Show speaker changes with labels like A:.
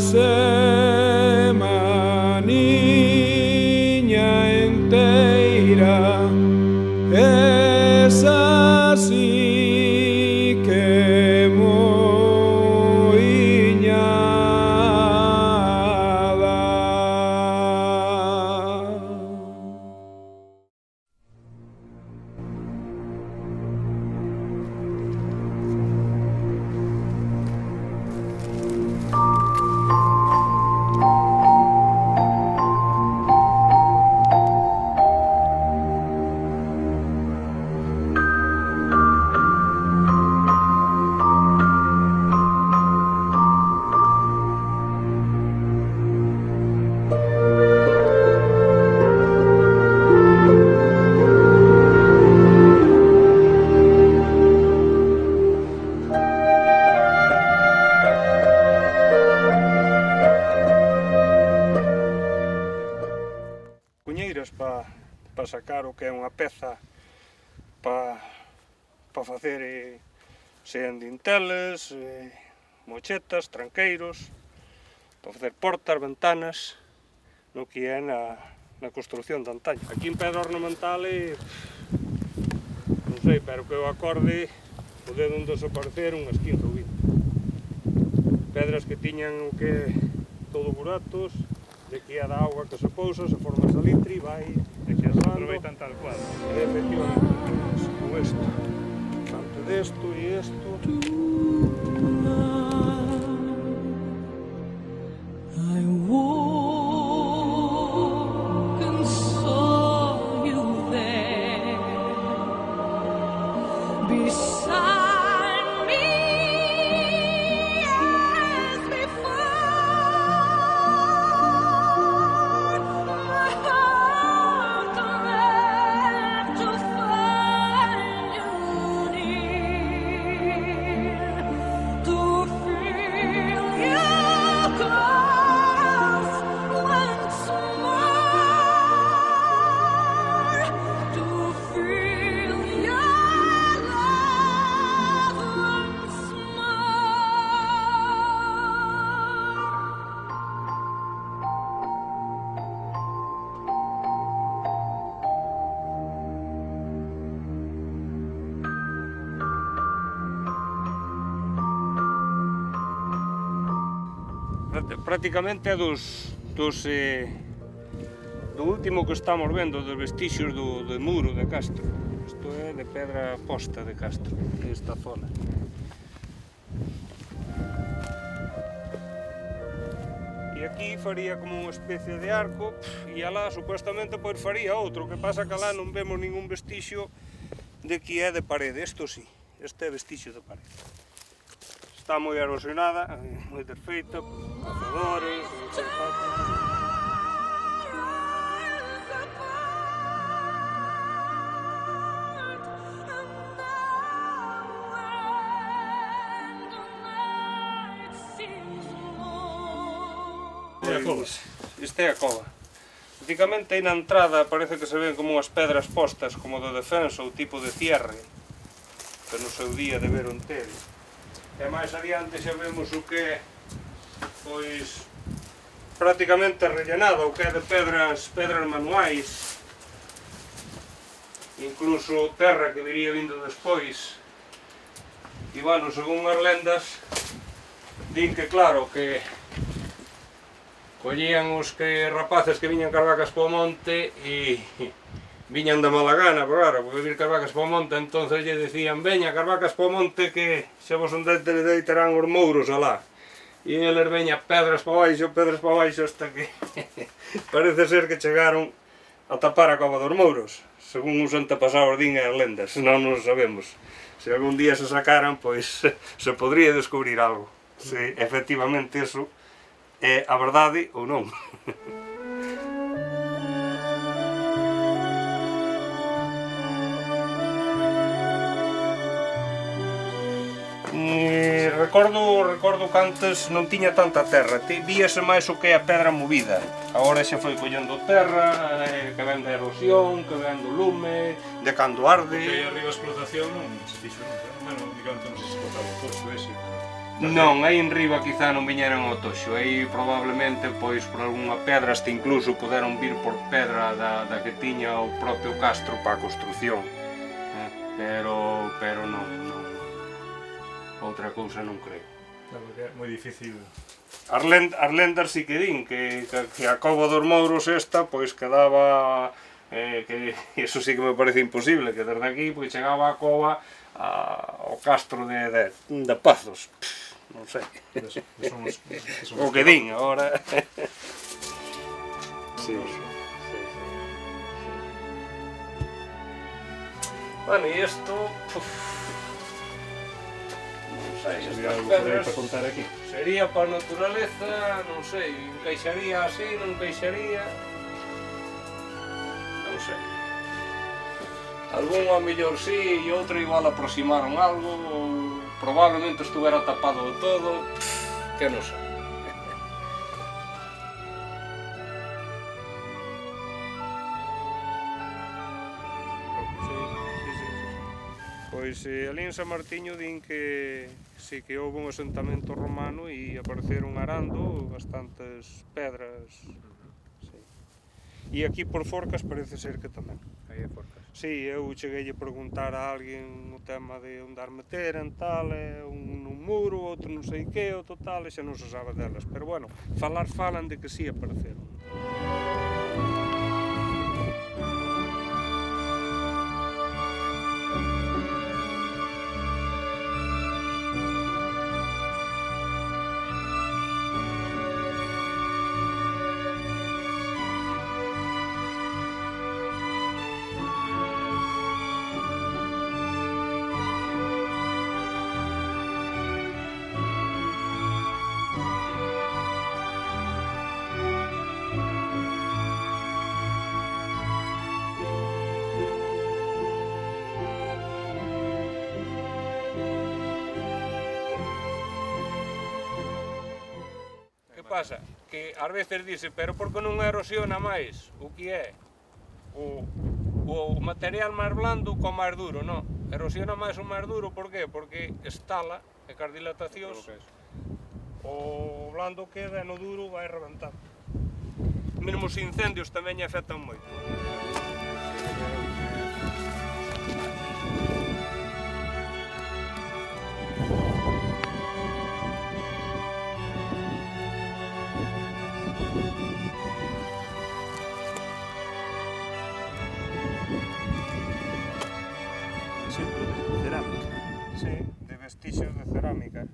A: semaniña enteira, esa sí que moiñada. Cuñeiras para sacar o que é unha peza para facer sean dinteles, mochetas, tranqueiros, para facer portas, ventanas, no que é na construcción de antaño. Aquí en pedra ornamental non sei, pero que eu acorde poden desaparecer unhas 15 ou 20. Pedras que tiñan o que todo buratos, de que é da auga que se pousa, se forma salitre e vai
B: e que se aproveitan tal cual.
A: Efectivamente, con isto. Tanto desto e isto.
C: I woke and saw you there beside me as before. My heart leapt to find you near, to feel you close once more, to feel your love once
A: Prácticamente é do último que estamos vendo, dos vestixios do muro de Castro. Isto é de pedra posta de Castro, esta zona. E aquí faría como unha especie de arco, e alá supuestamente pois faría outro, que pasa que alá non vemos ningún vestixio de que é de parede. Isto sí, este é vestixio de parede. Está moi erosionada, moi desfeita, cazadores, Isto é a cova. Praticamente aí na entrada parece que se ven como unhas pedras postas como de defensa ou tipo de cierre, que no seu día deberon ter. E máis adiante xa vemos o que é, pois, prácticamente rellenado, o que é de pedras manuais, incluso terra que viría vindo despois. E, bueno, según as lendas, din que, claro, que collían os rapaces que viñan carvacas po monte e viñan da mala gana, pero claro, porque vir carvacas po monte, entonces lle decían veña carvacas po monte que se vos deitarán os mouros alá. E eles veña pedras pa baixo, hasta que parece ser que chegaron a tapar a cova dos mouros, según os antepasados din as lendas, non nos sabemos. Se algún día se sacaran, pois se podría descubrir algo, se efectivamente eso é a verdade ou non. Recordo que antes non tiña tanta terra, víase máis o que é a pedra movida. Agora xa foi collendo terra, que ven da erosión, que ven do lume, de cando arde.
B: Porque aí arriba a explotación non se fixo nunca. Bueno, digamos que non se explotaba o posto ese.
A: Non, aí en riba quizá non viñeran ao toxo, aí probablemente pois por algunha pedra, hasta incluso poderon vir por pedra da que tiña o propio castro para a construción, pero non, outra cousa non creo.
B: Claro que é moi difícil.
A: As lendas si que din que a cova dos Mouros esta pois quedaba, que eso sí que me parece imposible, que desde aquí pois chegaba a cova ao castro de Pazos. Non sei. O que din agora. Sí. Bueno, e isto... Non sei,
B: Sería
A: estas
B: algo que hai
A: pedras...
B: para contar aquí.
A: Sería para a naturaleza, non sei, encaixaría así, non encaixaría... Non sei. Algún a mellor sí e outro igual aproximaron algo, ou probablemente estuvera tapado de todo, que non sei. Pois ali en San Martiño din que si que houve un asentamento romano e apareceron arando bastantes pedras. Sí. E aquí por Forcas parece ser que tamén.
B: Aí é Forcas.
A: Sí, eu cheguei a preguntar a alguén o tema de onde as meteran, tal, un nun muro, outro non sei que, o total, e xa non se sabe delas. Pero bueno, falan de que sí apareceron. Pasa? Que ás veces dice, pero por que non erosiona máis? O que é? O material máis blando co máis duro, non? Erosiona máis o máis duro, por qué? Porque estala, e cas dilatacións, o blando queda e no duro vai reventando. Mesmo os incendios tamén afectan moito.
B: Cerámica.
A: Sí, de vestixios de cerámica.